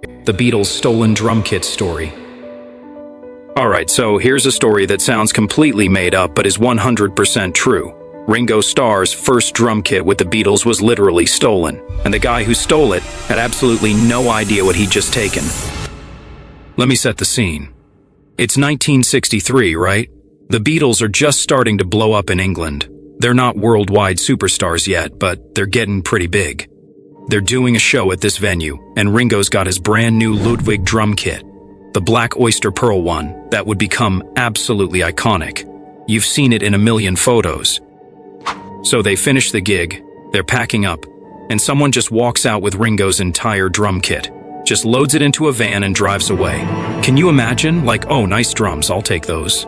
The Beatles' stolen drum kit story. Alright, so here's a story that sounds completely made up but is 100% true. Ringo Starr's first drum kit with the Beatles was literally stolen, and the guy who stole it had absolutely no idea what he'd just taken. Let me set the scene. It's 1963, right? The Beatles are just starting to blow up in England. They're not worldwide superstars yet, but they're getting pretty big. They're doing a show at this venue, and Ringo's got his brand new Ludwig drum kit, the black oyster pearl one that would become absolutely iconic. You've seen it in a million photos. So they finish the gig, they're packing up, and someone just walks out with Ringo's entire drum kit, just loads it into a van and drives away. Can you imagine? Like, oh, nice drums, I'll take those.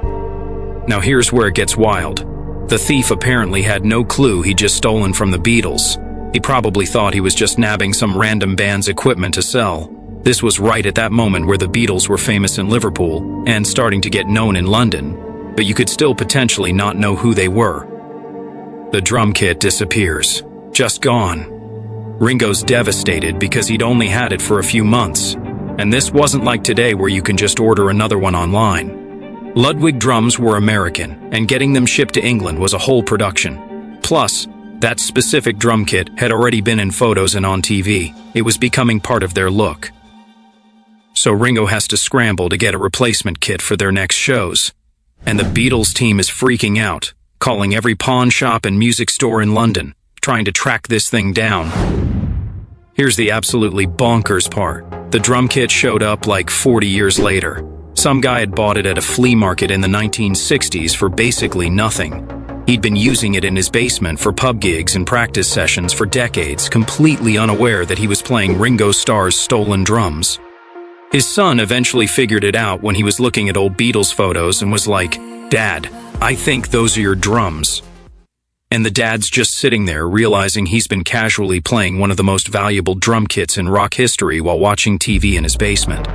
Now here's where it gets wild. The thief apparently had no clue he'd just stolen from the Beatles. He probably thought he was just nabbing some random band's equipment to sell. This was right at that moment where the Beatles were famous in Liverpool and starting to get known in London, but you could still potentially not know who they were. The drum kit disappears. Just gone. Ringo's devastated because he'd only had it for a few months, and this wasn't like today where you can just order another one online. Ludwig drums were American, and getting them shipped to England was a whole production. Plus, that specific drum kit had already been in photos and on TV. It was becoming part of their look. So Ringo has to scramble to get a replacement kit for their next shows. And the Beatles team is freaking out, calling every pawn shop and music store in London, trying to track this thing down. Here's the absolutely bonkers part. The drum kit showed up like 40 years later. Some guy had bought it at a flea market in the 1960s for basically nothing. He'd been using it in his basement for pub gigs and practice sessions for decades, completely unaware that he was playing Ringo Starr's stolen drums. His son eventually figured it out when he was looking at old Beatles photos and was like, "Dad, I think those are your drums." And the dad's just sitting there realizing he's been casually playing one of the most valuable drum kits in rock history while watching TV in his basement.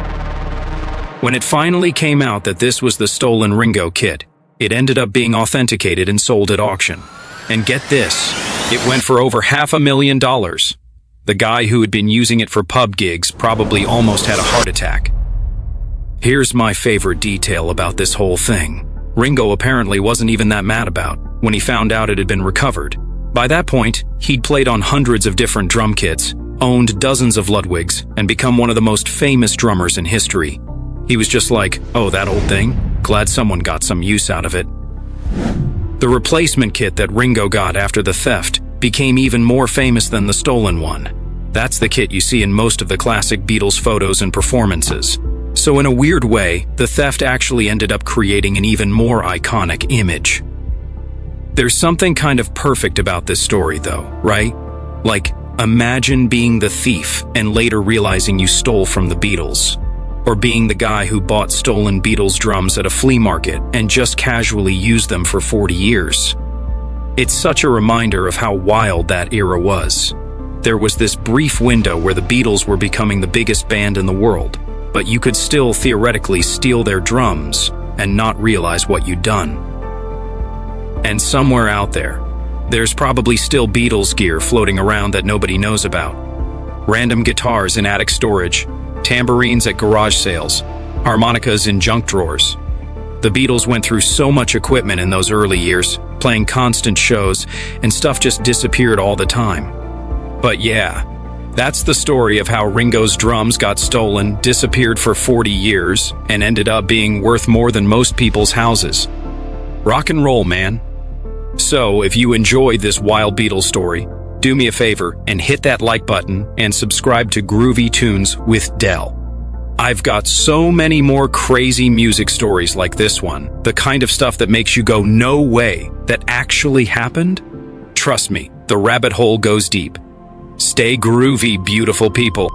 When it finally came out that this was the stolen Ringo kit, it ended up being authenticated and sold at auction. And get this, it went for over $500,000. The guy who had been using it for pub gigs probably almost had a heart attack. Here's my favorite detail about this whole thing. Ringo apparently wasn't even that mad about when he found out it had been recovered. By that point, he'd played on hundreds of different drum kits, owned dozens of Ludwigs, and become one of the most famous drummers in history. He was just like, oh, that old thing? Glad someone got some use out of it. The replacement kit that Ringo got after the theft became even more famous than the stolen one. That's the kit you see in most of the classic Beatles photos and performances. So in a weird way, the theft actually ended up creating an even more iconic image. There's something kind of perfect about this story though, right? Like, imagine being the thief and later realizing you stole from the Beatles. Or being the guy who bought stolen Beatles drums at a flea market and just casually used them for 40 years. It's such a reminder of how wild that era was. There was this brief window where the Beatles were becoming the biggest band in the world, but you could still theoretically steal their drums and not realize what you'd done. And somewhere out there, there's probably still Beatles gear floating around that nobody knows about. Random guitars in attic storage, tambourines at garage sales, harmonicas in junk drawers. The Beatles went through so much equipment in those early years, playing constant shows, and stuff just disappeared all the time. But yeah, that's the story of how Ringo's drums got stolen, disappeared for 40 years, and ended up being worth more than most people's houses. Rock and roll, man. So, if you enjoyed this wild Beatles story, do me a favor and hit that like button and subscribe to Groovy Tunes with Del. I've got so many more crazy music stories like this one, the kind of stuff that makes you go, no way, that actually happened? Trust me, the rabbit hole goes deep. Stay groovy, beautiful people.